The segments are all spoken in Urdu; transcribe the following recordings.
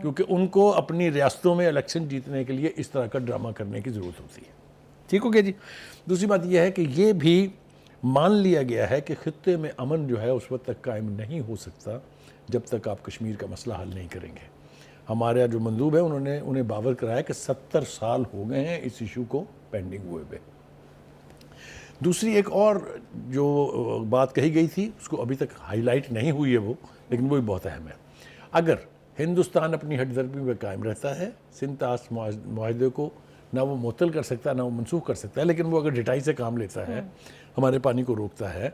کیونکہ ان کو اپنی ریاستوں میں الیکشن جیتنے کے لیے اس طرح کا ڈرامہ کرنے کی ضرورت ہوتی ہے. ٹھیک ہو گیا جی. دوسری بات یہ ہے کہ یہ بھی مان لیا گیا ہے کہ خطے میں امن جو ہے اس وقت تک قائم نہیں ہو سکتا جب تک آپ کشمیر کا مسئلہ حل نہیں کریں گے. ہمارا جو مندوب ہے انہیں باور کرایا کہ 70 سال ہو گئے ہیں اس ایشو کو پینڈنگ ہوئے پہ. دوسری ایک اور جو بات کہی گئی تھی اس کو ابھی تک ہائی لائٹ نہیں ہوئی ہے وہ، لیکن وہ بھی بہت اہم ہے. اگر ہندوستان اپنی ہٹ درمی میں قائم رہتا ہے سنتاس معاہدے کو نہ وہ معطل کر سکتا ہے نہ وہ منسوخ کر سکتا ہے، لیکن وہ اگر ڈٹائی سے کام لیتا ہے ہمارے پانی کو روکتا ہے،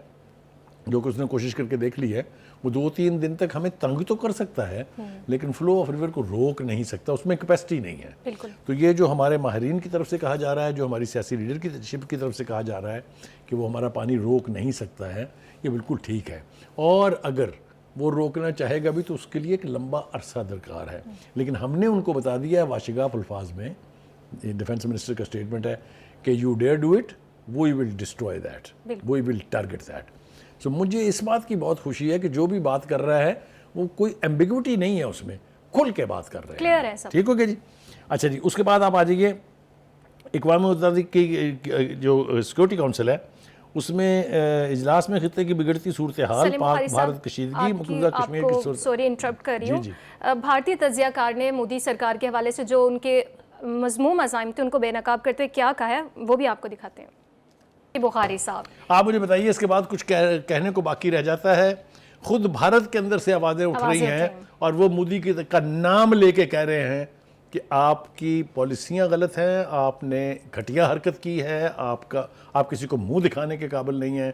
جو کہ اس نے کوشش کر کے دیکھ لی ہے. وہ 2-3 دن تک ہمیں تنگ تو کر سکتا ہے لیکن فلو آف ریور کو روک نہیں سکتا، اس میں کیپیسٹی نہیں ہے. بالکل. تو یہ جو ہمارے ماہرین کی طرف سے کہا جا رہا ہے، جو ہماری سیاسی لیڈرشپ کی طرف سے کہا جا رہا ہے کہ وہ ہمارا پانی روک نہیں سکتا ہے، یہ بالکل ٹھیک ہے. اور اگر وہ روکنا چاہے گا بھی تو اس کے لیے ایک لمبا عرصہ درکار ہے. لیکن ہم نے ان کو بتا دیا ہے واشگاف الفاظ میں، ڈیفنس منسٹر کا سٹیٹمنٹ ہے کہ you dare do it we will destroy that, we will target that. So مجھے اس بات کی بہت خوشی ہے کہ جو بھی بات کر رہا ہے وہ کوئی ایمبیگوٹی نہیں ہے، اس میں کھل کے بات کر رہے ہیں. کلیئر ہے سب. ٹھیک ہو گیا جی. اچھا جی، اس کے بعد آپ آ جائیے اقوام متحدہ کی جو سیکورٹی کاؤنسل ہے اس میں اجلاس میں خطے کی بگڑتی صورتحال، پاک بھارت کشیدگی، مقبوضہ کشمیر کی صورت. سوری انٹرپٹ کر رہی ہوں. بھارتی تجزیہ کار نے مودی سرکار کے حوالے سے جو ان کے مذموم عزائم تھے ان کو بے نقاب کرتے ہوئے کیا کہا ہے وہ بھی آپ کو دکھاتے ہیں. بخاری صاحب آپ مجھے بتائیے اس کے بعد کچھ کہنے کو باقی رہ جاتا ہے؟ خود بھارت کے اندر سے آوازیں اٹھ رہی ہیں اور وہ مودی کا نام لے کے کہہ رہے ہیں کہ آپ کی پالیسیاں غلط ہیں، آپ نے گھٹیا حرکت کی ہے، آپ کسی کو منہ دکھانے کے قابل نہیں ہیں.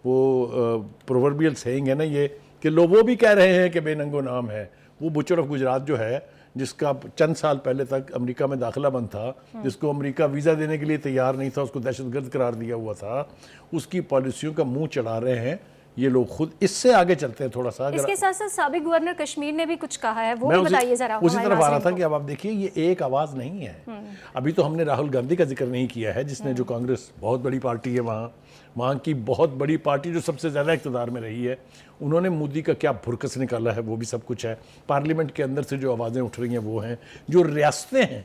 وہ پرووربیل سیئنگ ہے نا یہ کہ لوگ وہ بھی کہہ رہے ہیں کہ بے ننگ و نام ہے. وہ بچر آف گجرات جو ہے جس کا چند سال پہلے تک امریکہ میں داخلہ بند تھا، جس کو امریکہ ویزا دینے کے لیے تیار نہیں تھا، اس کو دہشت گرد قرار دیا ہوا تھا، اس کی پالیسیوں کا منہ چڑھا رہے ہیں یہ لوگ خود. اس سے آگے چلتے ہیں تھوڑا سا. اس کے ساتھ ساتھ سابق گورنر کشمیر نے بھی کچھ کہا ہے، وہ بھی بتائیے ذرا. اسی طرف آ رہا تھا کہ اب آپ دیکھیے یہ ایک آواز نہیں ہے. ابھی تو ہم نے راہل گاندھی کا ذکر نہیں کیا ہے جس نے، جو کانگریس بہت بڑی پارٹی ہے وہاں کی بہت بڑی پارٹی جو سب سے زیادہ اقتدار میں رہی ہے، انہوں نے مودی کا کیا بھرکس نکالا ہے وہ بھی سب کچھ ہے. پارلیمنٹ کے اندر سے جو آوازیں اٹھ رہی ہیں وہ ہیں. جو ریاستیں ہیں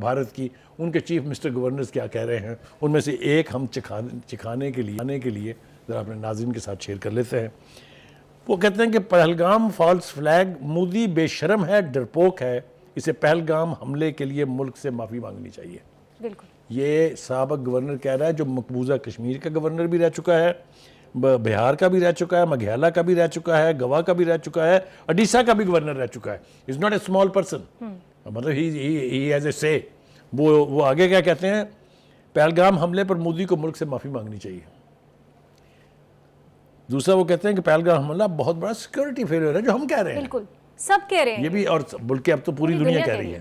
بھارت کی ان کے چیف منسٹر گورنرز کیا کہہ رہے ہیں، ان میں سے ایک ہم چکھانے کے لیے ذرا اپنے ناظرین کے ساتھ شیئر کر لیتے ہیں. وہ کہتے ہیں کہ پہلگام فالس فلیگ، مودی بے شرم ہے، ڈرپوک ہے، اسے پہلگام حملے کے لیے ملک سے معافی مانگنی چاہیے. بالکل. یہ سابق گورنر کہہ رہا ہے جو مقبوضہ کشمیر کا گورنر بھی رہ چکا ہے، بہار کا بھی رہ چکا ہے، مگھیالہ کا بھی رہ چکا ہے، گوا کا بھی رہ چکا ہے، اڈیشہ کا بھی گورنر رہ چکا ہے. Is not a small person, مطلب ہی ایز اے سے. وہ آگے کیا کہتے ہیں؟ پہلگام حملے پر مودی کو ملک سے معافی مانگنی چاہیے. دوسرا وہ کہتے ہیں کہ پہلگام حملہ بہت بڑا سیکورٹی فیلئر ہے، جو ہم کہہ رہے ہیں. بالکل سب کہہ رہے ہیں یہ بھی، اور بلکہ اب تو پوری دنیا کہہ رہی ہے.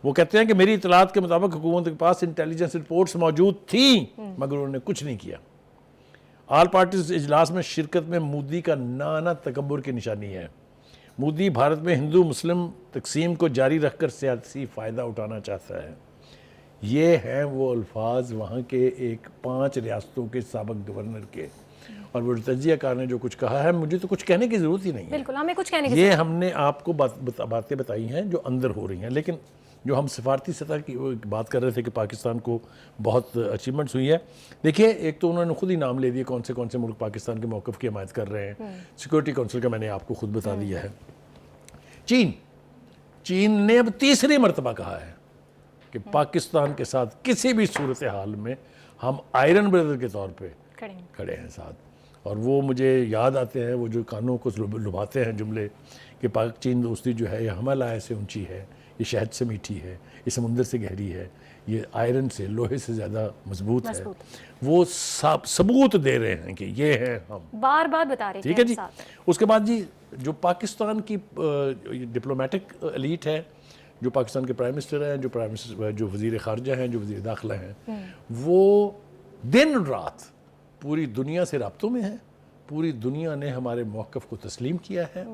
وہ کہتے ہیں کہ میری اطلاعات کے مطابق حکومت کے پاس انٹیلیجنس رپورٹس موجود تھیں مگر انہوں نے کچھ نہیں کیا. آل پارٹیز اجلاس میں شرکت میں مودی کا نانا تکبر کی نشانی ہے. مودی بھارت میں ہندو مسلم تقسیم کو جاری رکھ کر سیاسی فائدہ اٹھانا چاہتا ہے. یہ ہیں وہ الفاظ وہاں کے 5 ریاستوں کے سابق گورنر کے. اور وہ تجزیہ کار نے جو کچھ کہا ہے، مجھے تو کچھ کہنے کی ضرورت ہی نہیں ہے. بالکل ہمیں کچھ کہنے کی یہ ہم نے آپ کو باتیں بتائی ہیں جو اندر ہو رہی ہیں. لیکن جو ہم سفارتی سطح کی بات کر رہے تھے کہ پاکستان کو بہت اچیومنٹس ہوئی ہے. دیکھیے ایک تو انہوں نے خود ہی نام لے دیے کون سے ملک پاکستان کے موقف کی حمایت کر رہے ہیں. سیکورٹی کونسل کا میں نے آپ کو خود بتا دیا ہے. چین نے اب تیسری مرتبہ کہا ہے کہ پاکستان کے ساتھ کسی بھی صورتحال میں ہم آئرن بردر کے طور پہ کھڑے ہیں ساتھ. اور وہ مجھے یاد آتے ہیں وہ جو کانوں کو لبھاتے ہیں جملے کہ پاک چین دوستی جو ہے یہ ہمالیہ سے اونچی ہے، یہ شہد سے میٹھی ہے، یہ سمندر سے گہری ہے، یہ آئرن سے، لوہے سے زیادہ مضبوط ہے. وہ ثبوت دے رہے ہیں کہ یہ ہے ہم، بار بار بتا رہے ہیں. ٹھیک ہے جی. اس کے بعد جی جو پاکستان کی ڈپلومیٹک ایلیٹ ہے، جو پاکستان کے پرائم منسٹر ہیں، جو وزیر خارجہ ہیں، جو وزیر داخلہ ہیں، وہ دن رات پوری دنیا سے رابطوں میں ہیں. پوری دنیا نے ہمارے موقف کو تسلیم کیا ہے.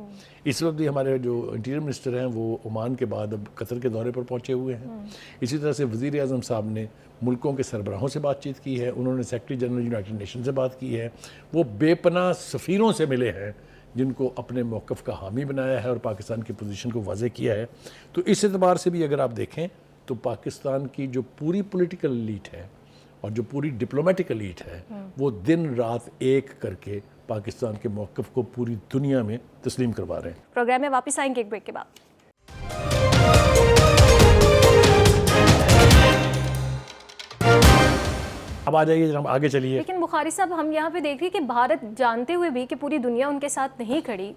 اس وقت بھی ہمارے جو انٹیریئر منسٹر ہیں وہ عمان کے بعد اب قطر کے دورے پر پہنچے ہوئے ہیں. اسی طرح سے وزیر اعظم صاحب نے ملکوں کے سربراہوں سے بات چیت کی ہے. انہوں نے سیکرٹری جنرل یونائٹڈ نیشن سے بات کی ہے. وہ بے پناہ سفیروں سے ملے ہیں جن کو اپنے موقف کا حامی بنایا ہے اور پاکستان کی پوزیشن کو واضح کیا ہے. تو اس اعتبار سے بھی اگر آپ دیکھیں تو پاکستان کی جو پوری پولیٹیکل ایلیٹ ہے اور جو پوری ڈپلومیٹک ایلیٹ ہے وہ دن رات ایک کر کے پاکستان کے موقف کو پوری دنیا میں تسلیم کروا رہے ہیں. پروگرام میں واپس آئیں گے ایک بریک کے بعد. اب آ جائیے جناب, آگے چلیے. لیکن بخاری صاحب ہم یہاں پہ دیکھ رہے کہ بھارت جانتے ہوئے بھی کہ پوری دنیا ان کے ساتھ نہیں کھڑی,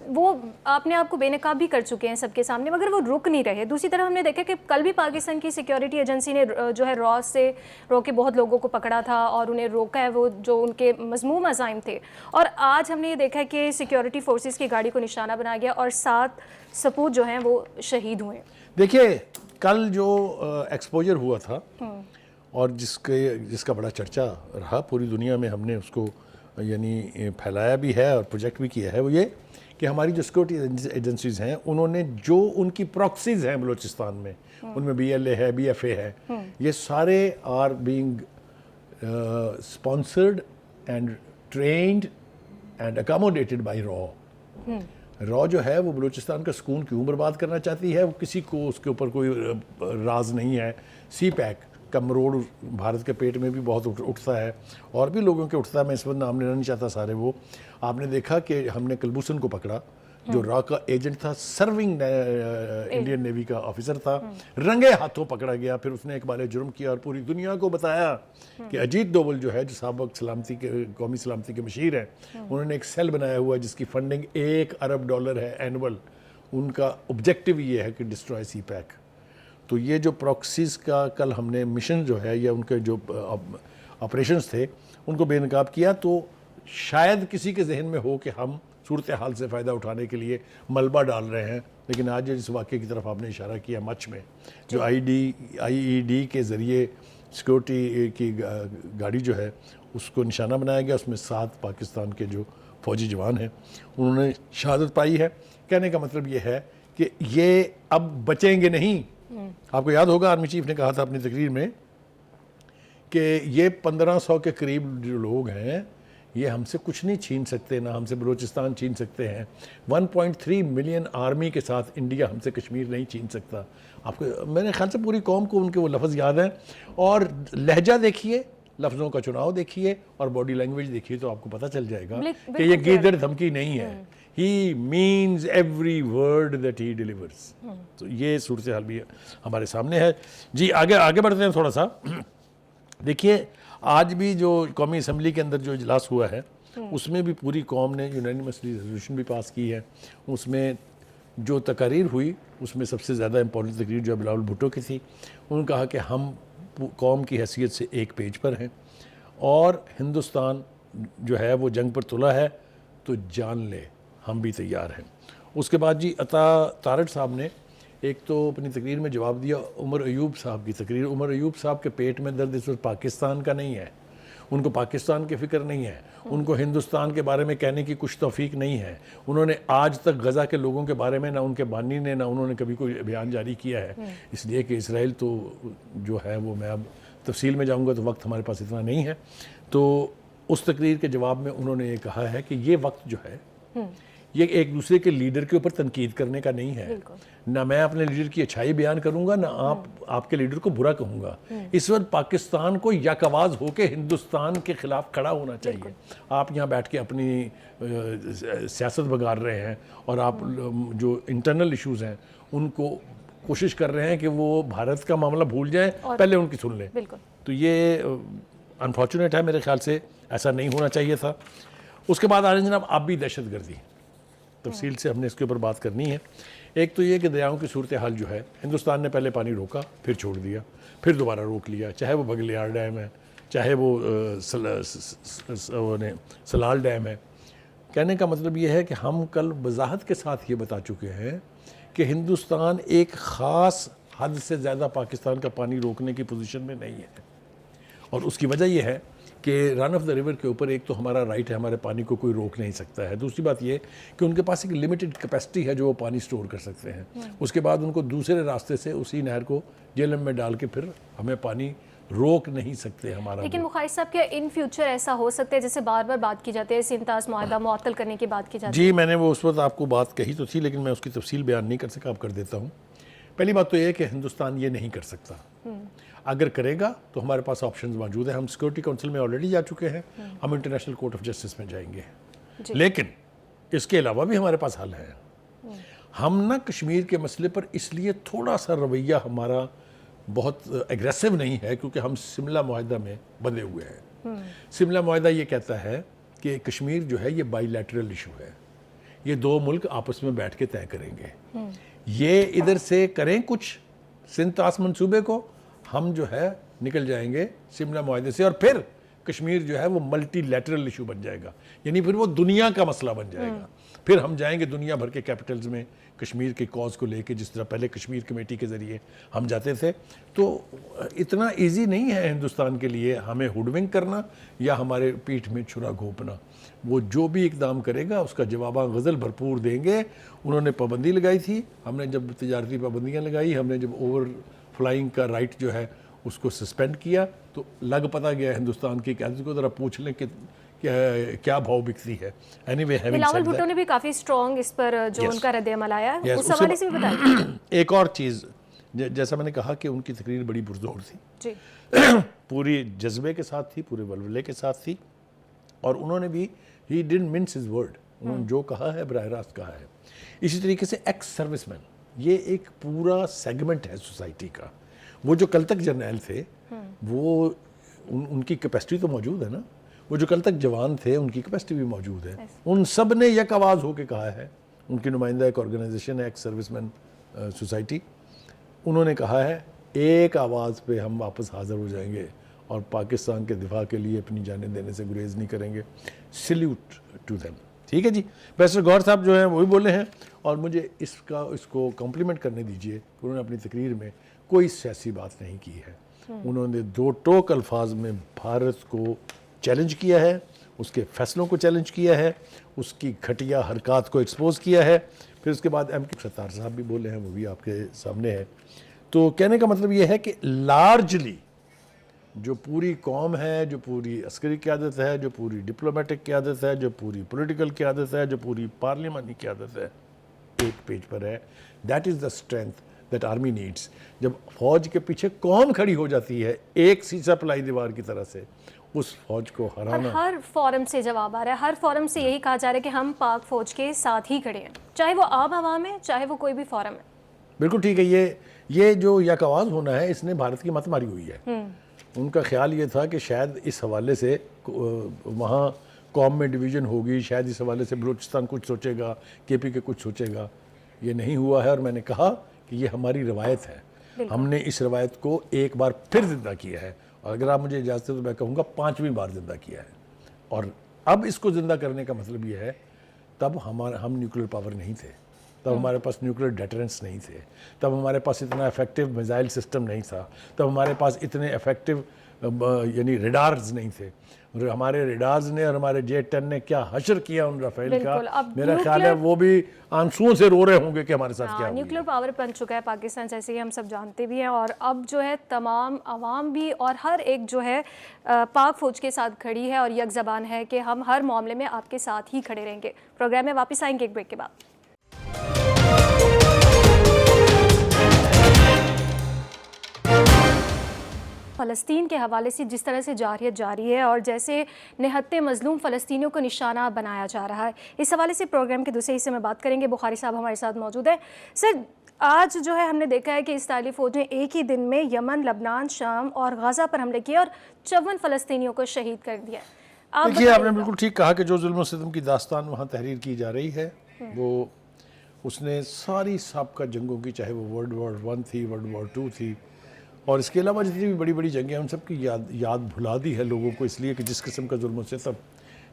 وہ اپنے آپ کو بے نقاب بھی کر چکے ہیں سب کے سامنے, مگر وہ رک نہیں رہے. دوسری طرف ہم نے دیکھا کہ کل بھی پاکستان کی سیکیورٹی ایجنسی نے جو ہے را سے رو کے بہت لوگوں کو پکڑا تھا اور انہیں روکا ہے, وہ جو ان کے مذموم عزائم تھے. اور آج ہم نے یہ دیکھا کہ سیکیورٹی فورسز کی گاڑی کو نشانہ بنایا گیا اور 7 سپوت جو ہیں وہ شہید ہوئے. دیکھیے کل جو ایکسپوجر ہوا تھا اور جس کا بڑا چرچا رہا پوری دنیا میں, ہم نے اس کو یعنی پھیلایا بھی ہے اور پروجیکٹ بھی کیا ہے, وہ یہ کہ ہماری جو سیکورٹی ایجنسیز ہیں انہوں نے جو ان کی پراکسیز ہیں بلوچستان میں, ان میں BLA ہے, BFA ہے, یہ سارے are being sponsored and trained and accommodated by را جو ہے وہ بلوچستان کا سکون کیوں برباد کرنا چاہتی ہے, وہ کسی کو اس کے اوپر کوئی راز نہیں ہے. سی پیک کا مروڑ بھارت کے پیٹ میں بھی بہت اٹھتا ہے اور بھی لوگوں کے اٹھتا ہے, میں اس وقت نام لینا نہیں چاہتا سارے. وہ آپ نے دیکھا کہ ہم نے کلبوسن کو پکڑا جو را کا ایجنٹ تھا, سرونگ انڈین نیوی کا آفیسر تھا, رنگے ہاتھوں پکڑا گیا. پھر اس نے ایک جرم کیا اور پوری دنیا کو بتایا کہ اجیت ڈوبل جو ہے, جو سابق قومی سلامتی کے مشیر ہیں, انہوں نے ایک سیل بنایا ہوا ہے جس کی فنڈنگ $1 ارب ہے اینول. ان کا آبجیکٹیو یہ ہے کہ ڈسٹرائے سی پیک. تو یہ جو پراکسیز کا کل ہم نے مشن جو ہے یا ان کے جو آپریشنز تھے ان کو بے نقاب کیا, تو شاید کسی کے ذہن میں ہو کہ ہم صورتحال سے فائدہ اٹھانے کے لیے ملبہ ڈال رہے ہیں. لیکن آج جس واقعے کی طرف آپ نے اشارہ کیا مچھ میں, جو IED کے ذریعے سیکورٹی کی گاڑی جو ہے اس کو نشانہ بنایا گیا, اس میں 7 پاکستان کے جو فوجی جوان ہیں انہوں نے شہادت پائی ہے. کہنے کا مطلب یہ ہے کہ یہ اب بچیں گے نہیں. آپ کو یاد ہوگا آرمی چیف نے کہا تھا اپنی تقریر میں کہ یہ 1500 کے قریب جو لوگ ہیں یہ ہم سے کچھ نہیں چھین سکتے, نہ ہم سے بلوچستان چھین سکتے ہیں. 1.3 ملین آرمی کے ساتھ انڈیا ہم سے کشمیر نہیں چھین سکتا. آپ کو میرے خیال سے پوری قوم کو ان کے وہ لفظ یاد ہیں, اور لہجہ دیکھیے, لفظوں کا چناؤ دیکھیے اور باڈی لینگویج دیکھیے تو آپ کو پتہ چل جائے گا کہ یہ گیدڑ دھمکی نہیں ہے. He means every word that he delivers. تو یہ صورتحال بھی ہمارے سامنے ہے. جی آگے بڑھتے ہیں تھوڑا سا. دیکھیے آج بھی جو قومی اسمبلی کے اندر جو اجلاس ہوا ہے اس میں بھی پوری قوم نے یونینیمسلی ریزولوشن بھی پاس کی ہے. اس میں جو تقاریر ہوئی اس میں سب سے زیادہ امپورٹنٹ تقریر جو بلاول بھٹو کی تھی. انہوں نے کہا کہ ہم قوم کی حیثیت سے ایک پیج پر ہیں اور ہندوستان جو ہے وہ جنگ پر تلا ہے تو جان لے, ہم بھی تیار ہیں. اس کے بعد جی عطا تارڑ صاحب نے ایک تو اپنی تقریر میں جواب دیا عمر ایوب صاحب کی تقریر. عمر ایوب صاحب کے پیٹ میں درد اس وقت پاکستان کا نہیں ہے, ان کو پاکستان کی فکر نہیں ہے, ان کو ہندوستان کے بارے میں کہنے کی کچھ توفیق نہیں ہے. انہوں نے آج تک غزہ کے لوگوں کے بارے میں نہ ان کے بانی نے نہ انہوں نے کبھی کوئی بیان جاری کیا ہے, اس لیے کہ اسرائیل تو جو ہے وہ میں اب تفصیل میں جاؤں گا تو وقت ہمارے پاس اتنا نہیں ہے. تو اس تقریر کے جواب میں انہوں نے یہ کہا ہے کہ یہ وقت جو ہے یہ ایک دوسرے کے لیڈر کے اوپر تنقید کرنے کا نہیں ہے. نہ میں اپنے لیڈر کی اچھائی بیان کروں گا نہ آپ کے لیڈر کو برا کہوں گا. اس وقت پاکستان کو یک آواز ہو کے ہندوستان کے خلاف کھڑا ہونا چاہیے. آپ یہاں بیٹھ کے اپنی سیاست بگاڑ رہے ہیں اور آپ جو انٹرنل ایشوز ہیں ان کو کوشش کر رہے ہیں کہ وہ بھارت کا معاملہ بھول جائیں, پہلے ان کی سن لیں. تو یہ انفارچونیٹ ہے, میرے خیال سے ایسا نہیں ہونا چاہیے تھا. اس کے بعد آ رہے ہیں جناب آبی دہشت گردی. تفصیل سے ہم نے اس کے اوپر بات کرنی ہے. ایک تو یہ کہ دریاؤں کی صورتحال جو ہے ہندوستان نے پہلے پانی روکا پھر چھوڑ دیا پھر دوبارہ روک لیا, چاہے وہ بگلیار ڈیم ہے چاہے وہ سلال ڈیم ہے. کہنے کا مطلب یہ ہے کہ ہم کل وضاحت کے ساتھ یہ بتا چکے ہیں کہ ہندوستان ایک خاص حد سے زیادہ پاکستان کا پانی روکنے کی پوزیشن میں نہیں ہے. اور اس کی وجہ یہ ہے کہ رن آف دا ریور کے اوپر ایک تو ہمارا رائٹ ہے, ہمارے پانی کو کوئی روک نہیں سکتا ہے. دوسری بات یہ کہ ان کے پاس ایک لمیٹڈ کیپیسٹی ہے جو وہ پانی سٹور کر سکتے ہیں. اس کے بعد ان کو دوسرے راستے سے اسی نہر کو جہلم میں ڈال کے پھر ہمیں پانی روک نہیں سکتے ہمارا. لیکن بخاری صاحب کیا ان فیوچر ایسا ہو سکتا ہے جیسے بار بار بات کی جاتی ہے سنتاس معاہدہ معطل کرنے کی بات کی جاتی ہے؟ جی میں نے وہ اس وقت آپ کو بات کہی تو تھی لیکن میں اس کی تفصیل بیان نہیں کر سکا, اب کر دیتا ہوں. پہلی بات تو یہ ہے کہ ہندوستان یہ نہیں کر سکتا. اگر کرے گا تو ہمارے پاس آپشنز موجود ہیں. ہم سیکورٹی کونسل میں آلریڈی جا چکے ہیں, ہم انٹرنیشنل کورٹ آف جسٹس میں جائیں گے. لیکن اس کے علاوہ بھی ہمارے پاس حل ہے. ہم نہ کشمیر کے مسئلے پر اس لیے تھوڑا سا رویہ ہمارا بہت ایگریسو نہیں ہے کیونکہ ہم سملہ معاہدہ میں بندھے ہوئے ہیں. سملہ معاہدہ یہ کہتا ہے کہ کشمیر جو ہے یہ بائی لیٹرل ایشو ہے, یہ دو ملک آپس میں بیٹھ کے طے کریں گے. یہ ادھر سے کریں کچھ سندھ طاس منصوبے کو, ہم جو ہے نکل جائیں گے سملہ معاہدے سے, اور پھر کشمیر جو ہے وہ ملٹی لیٹرل ایشو بن جائے گا, یعنی پھر وہ دنیا کا مسئلہ بن جائے گا. پھر ہم جائیں گے دنیا بھر کے کیپٹلز میں کشمیر کے کاز کو لے کے, جس طرح پہلے کشمیر کمیٹی کے ذریعے ہم جاتے تھے. تو اتنا ایزی نہیں ہے ہندوستان کے لیے ہمیں ہوڈ کرنا یا ہمارے پیٹھ میں چھرا گھونپنا. وہ جو بھی اقدام کرے گا اس کا جواباں غزل بھرپور دیں گے. انہوں نے پابندی لگائی تھی, ہم نے جب تجارتی پابندیاں لگائی, ہم نے جب اوور فلائنگ کا رائٹ جو ہے اس کو سسپینڈ کیا, تو لگ پتا گیا ہندوستان کی قیادت کو, ذرا پوچھ لیں کہ کیا بھاؤ بکتی ہے. بلاول بھٹو نے بھی کافی اسٹرانگ اس پر جو ان کا رد عمل آیا ہے اس حوالے سے بھی بتائیں. ایک اور چیز, جیسا میں نے کہا کہ ان کی تقریر بڑی پرزور تھی جی, پوری جذبے کے ساتھ تھی, پورے ولولے کے ساتھ تھی, اور انہوں نے بھی he didn't means his word, انہوں نے جو کہا ہے براہ راست کہا ہے. اسی طریقے سے ایکس سروس مین, یہ ایک پورا سیگمنٹ ہے سوسائٹی کا. وہ جو کل تک جرنیل تھے وہ ان کی کیپیسٹی تو موجود ہے نا, وہ جو کل تک جوان تھے ان کی کیپیسٹی بھی موجود ہے. ان سب نے یک آواز ہو کے کہا ہے, ان کی نمائندہ ایک آرگنائزیشن ہے ایکس سروس مین سوسائٹی, انہوں نے کہا ہے ایک آواز پہ ہم واپس حاضر ہو جائیں گے اور پاکستان کے دفاع کے لیے اپنی جانیں دینے سے گریز نہیں کریں گے. Salute to them. ٹھیک ہے جی, بیرسٹر گوہر صاحب جو ہیں وہ بھی بولے ہیں, اور مجھے اس کو کمپلیمنٹ کرنے دیجئے کہ انہوں نے اپنی تقریر میں کوئی سیاسی بات نہیں کی ہے. انہوں نے دو ٹوک الفاظ میں بھارت کو چیلنج کیا ہے, اس کے فیصلوں کو چیلنج کیا ہے, اس کی گھٹیا حرکات کو ایکسپوز کیا ہے. پھر اس کے بعد ایم کے ستار صاحب بھی بولے ہیں, وہ بھی آپ کے سامنے ہے. تو کہنے کا مطلب یہ ہے کہ لارجلی جو پوری قوم ہے, جو پوری عسکری قیادت ہے, جو پوری ڈپلومیٹک قیادت ہے, جو پوری پولیٹیکل قیادت ہے, جو پوری پارلیمانی قیادت ہے, ایک پیج پر ہے. That is the strength that army needs. جب فوج کے پیچھے قوم کھڑی ہو جاتی ہے ایک سیسا پلائی دیوار کی طرح سے, اس فوج کو ہرانا. ہر فورم سے جواب آ رہا ہے, ہر فورم سے یہی کہا جا رہا ہے کہ ہم پاک فوج کے ساتھ ہی کھڑے ہیں, چاہے وہ عام عوام ہے چاہے وہ کوئی بھی فورم ہے. بالکل ٹھیک ہے. یہ جو یک آواز ہونا ہے اس نے بھارت کی مت ماری ہوئی ہے. ان کا خیال یہ تھا کہ شاید اس حوالے سے وہاں قوم میں ڈویژن ہوگی, شاید اس حوالے سے بلوچستان کچھ سوچے گا, کے پی کے کچھ سوچے گا. یہ نہیں ہوا ہے, اور میں نے کہا کہ یہ ہماری روایت ہے, ہم نے اس روایت کو ایک بار پھر زندہ کیا ہے, اور اگر آپ مجھے اجازت ہے تو میں کہوں گا 5ویں بار زندہ کیا ہے. اور اب اس کو زندہ کرنے کا مطلب یہ ہے, تب ہم نیوکلیر پاور نہیں تھے, تب ہمارے پاس نیوکلیر ڈیٹرنس نہیں تھے, تب ہمارے پاس اتنا افیکٹو میزائل سسٹم نہیں تھا, تب ہمارے پاس اتنے افیکٹو یعنی ریڈارز نہیں تھے. ہمارے ریڈارز نے اور ہمارے J-10 نے کیا حشر کیا ان رافیل کا, میرا خیال ہے وہ بھی آنسوؤں سے رو رہے ہوں گے کہ ہمارے ساتھ کیا ہوا. نیوکلیر پاور بن چکا ہے پاکستان, جیسے کہ ہم سب جانتے بھی ہیں, اور اب جو ہے تمام عوام بھی اور ہر ایک جو ہے پاک فوج کے ساتھ کھڑی ہے اور یک زبان ہے کہ ہم ہر معاملے میں آپ کے ساتھ ہی کھڑے رہیں گے. پروگرام میں واپس آئیں گے ایک بریک کے بعد. فلسطین کے حوالے سے جس طرح سے جارحیت جاری ہے اور جیسے نہتے مظلوم فلسطینیوں کو نشانہ بنایا جا رہا ہے, اس حوالے سے پروگرام کے دوسرے حصے میں بات کریں گے. بخاری صاحب ہمارے ساتھ موجود ہیں. سر, آج جو ہے ہم نے دیکھا ہے کہ اسرائیلی فوج نے ایک ہی دن میں یمن, لبنان, شام اور غزہ پر حملے کیے اور 54 فلسطینیوں کو شہید کر دیا. دیکھیے, آپ نے بالکل ٹھیک کہا کہ جو ظلم و ستم کی داستان وہاں تحریر کی جا رہی ہے, وہ اس نے ساری سابقہ جنگوں کی, چاہے وہ ورلڈ وار 1 تھی, ورلڈ وار 2 تھی, اور اس کے علاوہ جتنی بھی بڑی بڑی جنگیں ہیں ان سب کی یاد بھلا دی ہے لوگوں کو, اس لیے کہ جس قسم کا ظلم و ستم,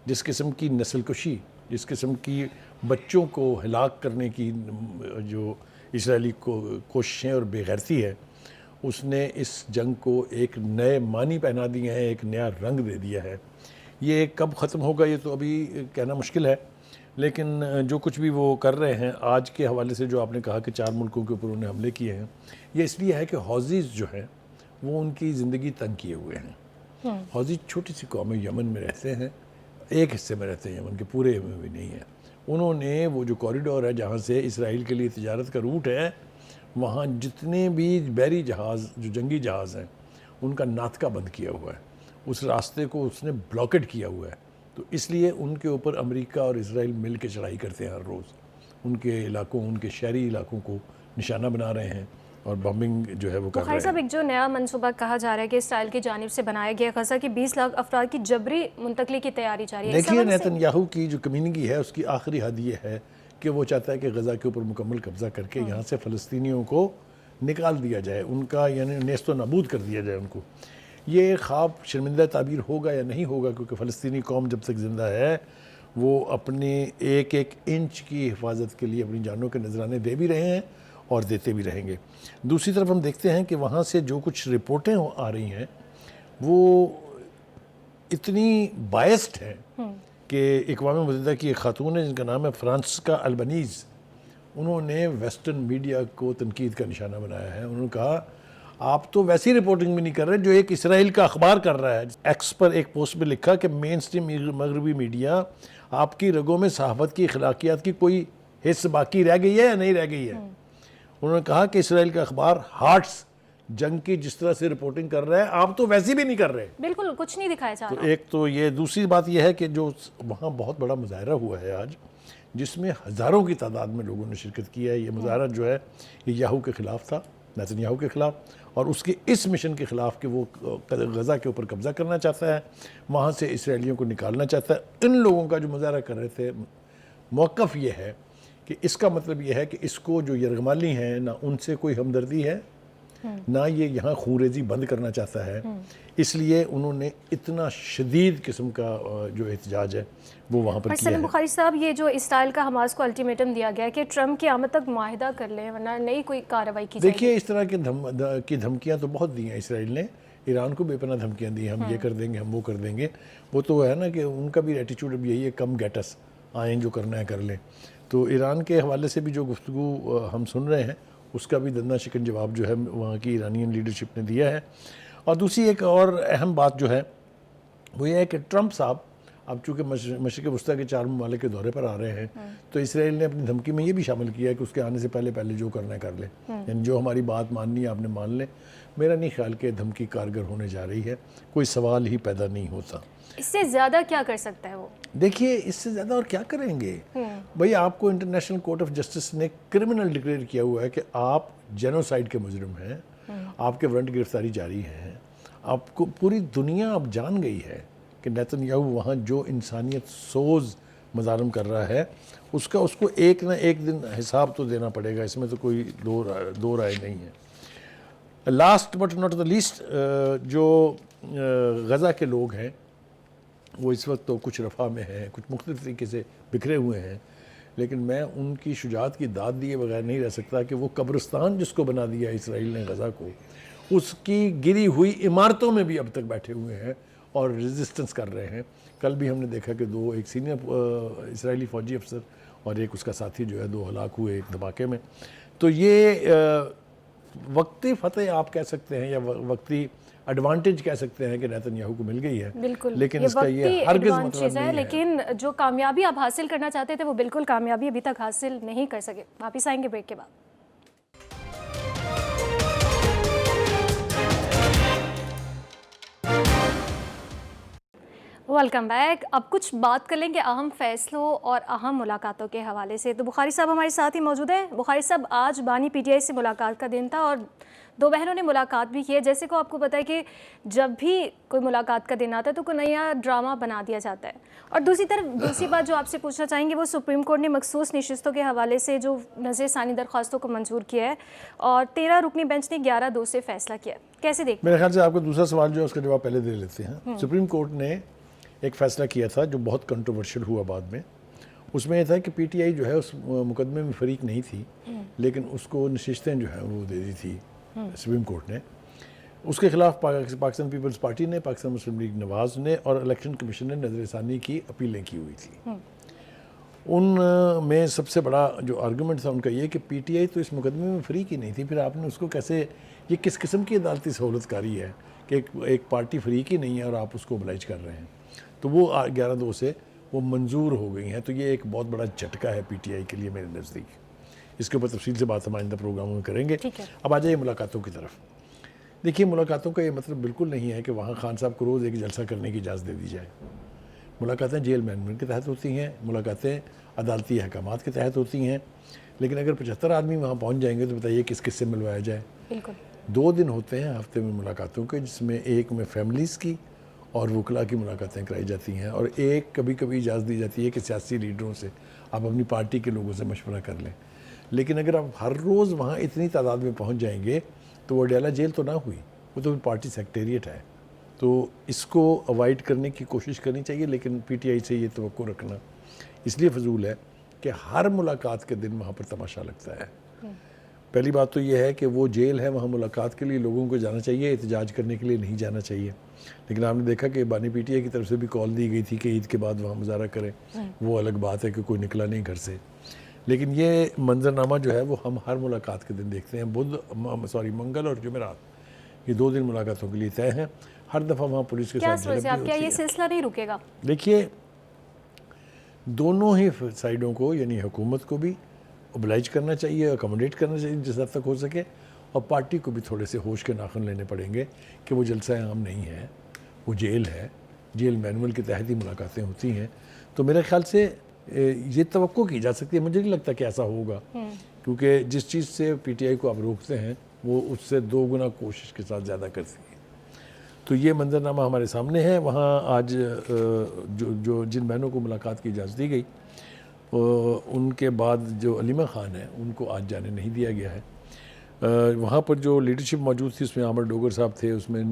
جس قسم کی نسل کشی, جس قسم کی بچوں کو ہلاک کرنے کی جو اسرائیلی کوششیں اور بے غیرتی ہے, اس نے اس جنگ کو ایک نئے معنی پہنا دیے ہیں, ایک نیا رنگ دے دیا ہے. یہ کب ختم ہوگا یہ تو ابھی کہنا مشکل ہے, لیکن جو کچھ بھی وہ کر رہے ہیں آج کے حوالے سے, جو آپ نے کہا کہ 4 ملکوں کے اوپر انہیں حملے کیے ہیں, یہ اس لیے ہے کہ حوثیز جو ہیں وہ ان کی زندگی تنگ کیے ہوئے ہیں. حوثی چھوٹی سی قوم یمن میں رہتے ہیں, ایک حصے میں رہتے ہیں یمن کے, پورے میں بھی نہیں ہے. انہوں نے وہ جو کوریڈور ہے جہاں سے اسرائیل کے لیے تجارت کا روٹ ہے, وہاں جتنے بھی بحری جہاز جو جنگی جہاز ہیں ان کا ناطقہ بند کیا ہوا ہے, اس راستے کو اس نے بلاکڈ کیا ہوا ہے. تو اس لیے ان کے اوپر امریکہ اور اسرائیل مل کے چڑھائی کرتے ہیں ہر روز, ان کے علاقوں, ان کے شہری علاقوں کو نشانہ بنا رہے ہیں اور بمبنگ جو ہے وہ کر رہے بخاری ہیں. صاحب, ایک جو نیا منصوبہ کہا جا رہا ہے کہ اسرائیل کی جانب سے بنایا گیا, غزہ کی 20 لاکھ افراد کی جبری منتقلی کی تیاری جاری ہے. دیکھیے نیتن یاہو کی جو کمیونٹی ہے اس کی آخری حد یہ ہے کہ وہ چاہتا ہے کہ غزہ کے اوپر مکمل قبضہ کر کے یہاں سے فلسطینیوں کو نکال دیا جائے, ان کا یعنی نیست و نابود کر دیا جائے ان کو. یہ خواب شرمندہ تعبیر ہوگا یا نہیں ہوگا, کیونکہ فلسطینی قوم جب تک زندہ ہے وہ اپنے ایک ایک انچ کی حفاظت کے لیے اپنی جانوں کے نذرانے دے بھی رہے ہیں اور دیتے بھی رہیں گے. دوسری طرف ہم دیکھتے ہیں کہ وہاں سے جو کچھ رپورٹیں آ رہی ہیں وہ اتنی بائسڈ ہیں کہ اقوام متحدہ کی ایک خاتون ہے جن کا نام ہے فرانسسکا البنیز, انہوں نے ویسٹرن میڈیا کو تنقید کا نشانہ بنایا ہے. انہوں نے کہا آپ تو ویسی رپورٹنگ بھی نہیں کر رہے جو ایک اسرائیل کا اخبار کر رہا ہے. ایکس پر ایک پوسٹ میں لکھا کہ مین سٹریم مغربی میڈیا آپ کی رگوں میں صحافت کی اخلاقیات کی کوئی حص باقی رہ گئی ہے یا نہیں رہ گئی ہے. انہوں نے کہا کہ اسرائیل کا اخبار ہارٹس جنگ کی جس طرح سے رپورٹنگ کر رہا ہے آپ تو ویسی بھی نہیں کر رہے. بالکل کچھ نہیں دکھایا جا رہا. تو ایک تو یہ, دوسری بات یہ ہے کہ جو وہاں بہت بڑا مظاہرہ ہوا ہے آج جس میں ہزاروں کی تعداد میں لوگوں نے شرکت کی ہے. یہ مظاہرہ جو ہے یہ یاہو کے خلاف تھا, نیتن یاہو کے خلاف, اور اس کے اس مشن کے خلاف کہ وہ غزہ کے اوپر قبضہ کرنا چاہتا ہے, وہاں سے اسرائیلیوں کو نکالنا چاہتا ہے. ان لوگوں کا جو مظاہرہ کر رہے تھے موقف یہ ہے کہ اس کا مطلب یہ ہے کہ اس کو جو یرغمالی ہیں نہ ان سے کوئی ہمدردی ہے نہ یہ یہاں خونریزی بند کرنا چاہتا ہے, اس لیے انہوں نے اتنا شدید قسم کا جو احتجاج ہے وہ وہاں پر کیا ہے. بخاری صاحب, یہ جو اسرائیل کا حماس کو الٹیمیٹم دیا گیا ہے کہ ٹرمپ کی آمد تک معاہدہ کر لیں ورنہ نئی کوئی کارروائی کی جائے گی. دیکھیے اس طرح کی دھمکیاں تو بہت دی ہیں اسرائیل نے, ایران کو بے پناہ دھمکیاں دی, ہم یہ کر دیں گے, ہم وہ کر دیں گے. وہ تو ہے نا کہ ان کا بھی ایٹیچیوڈ اب یہی ہے, کم گیٹس آئیں, جو کرنا ہے کر لیں. تو ایران کے حوالے سے بھی جو گفتگو ہم سن رہے ہیں اس کا بھی دندہ شکن جواب جو ہے وہاں کی ایرانین لیڈرشپ نے دیا ہے. اور دوسری ایک اور اہم بات جو ہے وہ یہ ہے کہ ٹرمپ صاحب اب چونکہ مشرق وسطیٰ کے 4 ممالک کے دورے پر آ رہے ہیں تو اسرائیل نے اپنی دھمکی میں یہ بھی شامل کیا ہے کہ اس کے آنے سے پہلے جو کرنا ہے کر لیں, یعنی جو ہماری بات ماننی ہے آپ نے مان لیں. میرا نہیں خیال کہ دھمکی کارگر ہونے جا رہی ہے, کوئی سوال ہی پیدا نہیں ہوتا. اس سے زیادہ کیا کر سکتا ہے وہ؟ دیکھیے اس سے زیادہ اور کیا کریں گے بھئی, آپ کو انٹرنیشنل کورٹ آف جسٹس نے کرمنل ڈکلیئر کیا ہوا ہے کہ آپ جینوسائیڈ کے مجرم ہیں, آپ کے وارنٹ گرفتاری جاری ہیں. آپ کو پوری دنیا اب جان گئی ہے کہ نیتن یاہو وہاں جو انسانیت سوز مظالم کر رہا ہے اس کو ایک نہ ایک دن حساب تو دینا پڑے گا, اس میں تو کوئی دو رائے نہیں ہے. Last but not the least, جو غزہ کے لوگ ہیں وہ اس وقت تو کچھ رفاہ میں ہیں, کچھ مختلف طریقے سے بکھرے ہوئے ہیں, لیکن میں ان کی شجاعت کی داد دیے بغیر نہیں رہ سکتا کہ وہ قبرستان جس کو بنا دیا اسرائیل نے غزہ کو, اس کی گری ہوئی عمارتوں میں بھی اب تک بیٹھے ہوئے ہیں اور ریزسٹنس کر رہے ہیں. کل بھی ہم نے دیکھا کہ ایک سینئر اسرائیلی فوجی افسر اور ایک اس کا ساتھی جو ہے 2 ہلاک ہوئے ایک دھماکے میں. تو یہ وقتی فتح آپ کہہ سکتے ہیں یا وقتی ایڈوانٹیج کہہ سکتے ہیں کہ نیتن یاہو کو مل گئی ہے, بالکل, لیکن اس کا یہ ہرگز مطلب نہیں ہے. لیکن جو کامیابی آپ حاصل کرنا چاہتے تھے وہ بالکل کامیابی ابھی تک حاصل نہیں کر سکے. واپس آئیں گے بریک کے بعد. Welcome back. اب کچھ بات کر لیں گے اہم فیصلوں اور اہم ملاقاتوں کے حوالے سے. تو بخاری صاحب ہمارے ساتھ ہی موجود ہیں. بخاری صاحب, آج بانی پی ٹی آئی سے ملاقات کا دن تھا اور 2 بہنوں نے ملاقات بھی کی ہے. جیسے کہ آپ کو پتہ ہے کہ جب بھی کوئی ملاقات کا دن آتا ہے تو کوئی نیا ڈرامہ بنا دیا جاتا ہے. اور دوسری بات جو آپ سے پوچھنا چاہیں گے وہ سپریم کورٹ نے مخصوص نشستوں کے حوالے سے جو نظر ثانی درخواستوں کو منظور کیا ہے اور 13 رکنی بینچ نے 11-2 سے فیصلہ کیا. کیسے دیکھتے ہیں؟ میرے خیال سے آپ کو دوسرا سوال جو ہے اس کا جواب پہلے دے لیتے ہیں. سپریم کورٹ نے ایک فیصلہ کیا تھا جو بہت کنٹروورشل ہوا بعد میں. اس میں یہ تھا کہ پی ٹی آئی جو ہے اس مقدمے میں فریق نہیں تھی, لیکن اس کو نشستیں جو ہیں وہ دے دی تھی سپریم کورٹ نے. اس کے خلاف پاکستان پیپلز پارٹی نے, پاکستان مسلم لیگ نواز نے اور الیکشن کمیشن نے نظر ثانی کی اپیلیں کی ہوئی تھی. ان میں سب سے بڑا جو آرگومنٹ تھا ان کا یہ کہ پی ٹی آئی تو اس مقدمے میں فری کی نہیں تھی، پھر آپ نے اس کو کیسے، یہ کس قسم کی عدالتی سہولت کاری ہے کہ ایک پارٹی فری کی نہیں ہے اور آپ اس کو oblige کر رہے ہیں. تو وہ 11/2 سے وہ منظور ہو گئی ہیں. تو یہ ایک بہت بڑا جھٹکا ہے پی ٹی آئی کے لیے میرے نزدیک. اس کے اوپر تفصیل سے بات ہم آئندہ پروگراموں میں کریں گے. اب آ جائیے ملاقاتوں کی طرف. دیکھیے ملاقاتوں کا یہ مطلب بالکل نہیں ہے کہ وہاں خان صاحب کو روز ایک جلسہ کرنے کی اجازت دے دی جائے. ملاقاتیں جیل مینجمنٹ کے تحت ہوتی ہیں، ملاقاتیں عدالتی احکامات کے تحت ہوتی ہیں. لیکن اگر 75 آدمی وہاں پہنچ جائیں گے تو بتائیے کس کس سے ملوایا جائے. بالکل 2 دن ہوتے ہیں ہفتے میں ملاقاتوں کے، جس میں ایک میں فیملیز کی اور وکلاء کی ملاقاتیں کرائی جاتی ہیں، اور ایک کبھی کبھی اجازت دی جاتی ہے کہ سیاسی لیڈروں سے آپ اپنی پارٹی کے لوگوں سے مشورہ کر لیں. لیکن اگر آپ ہر روز وہاں اتنی تعداد میں پہنچ جائیں گے تو وہ ڈیالہ جیل تو نہ ہوئی، وہ تو پارٹی سیکریٹریٹ ہے. تو اس کو اوائڈ کرنے کی کوشش کرنی چاہیے. لیکن پی ٹی آئی سے یہ توقع رکھنا اس لیے فضول ہے کہ ہر ملاقات کے دن وہاں پر تماشا لگتا ہے. پہلی بات تو یہ ہے کہ وہ جیل ہے، وہاں ملاقات کے لیے لوگوں کو جانا چاہیے، احتجاج کرنے کے لیے نہیں جانا چاہیے. لیکن آپ نے دیکھا کہ بانی پی ٹی آئی کی طرف سے بھی کال دی گئی تھی کہ عید کے بعد وہاں مظاہرہ کریں. وہ الگ بات ہے کہ کوئی نکلا نہیں گھر سے. لیکن یہ منظرنامہ جو ہے وہ ہم ہر ملاقات کے دن دیکھتے ہیں. منگل اور جمعرات یہ 2 دن ملاقاتوں کے لیے طے ہیں. ہر دفعہ وہاں پولیس کے ساتھ جھڑپ بھی کیا ہوتی یہ ہے. سلسلہ نہیں رکے گا؟ دیکھیے دونوں ہی سائڈوں کو، یعنی حکومت کو بھی اوبلائج کرنا چاہیے، اکوموڈیٹ کرنا چاہیے جس حد تک ہو سکے، اور پارٹی کو بھی تھوڑے سے ہوش کے ناخن لینے پڑیں گے کہ وہ جلسہ عام نہیں ہے، وہ جیل ہے. جیل مینول کے تحت ہی ملاقاتیں ہوتی ہیں. تو میرے خیال سے یہ توقع کی جا سکتی ہے. مجھے نہیں لگتا کہ ایسا ہوگا، کیونکہ جس چیز سے پی ٹی آئی کو آپ روکتے ہیں وہ اس سے 2 گنا کوشش کے ساتھ زیادہ کرتی ہے. تو یہ منظرنامہ ہمارے سامنے ہے. وہاں آج جو جن بہنوں کو ملاقات کی اجازت دی گئی ان کے بعد جو علیمہ خان ہیں ان کو آج جانے نہیں دیا گیا ہے. وہاں پر جو لیڈرشپ موجود تھی اس میں عامر ڈوگر صاحب تھے، اس میں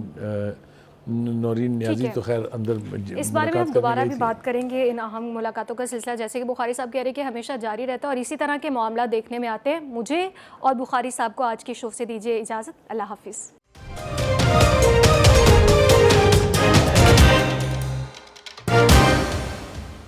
نورین نیازی تو خیر اندر اس بارے میں ہم دوبارہ بھی بات کریں گے. ان اہم ملاقاتوں کا سلسلہ جیسے کہ بخاری صاحب کہہ رہے ہیں کہ ہمیشہ جاری رہتا ہے اور اسی طرح کے معاملات دیکھنے میں آتے ہیں. مجھے اور بخاری صاحب کو آج کے شو سے دیجیے اجازت. اللہ حافظ.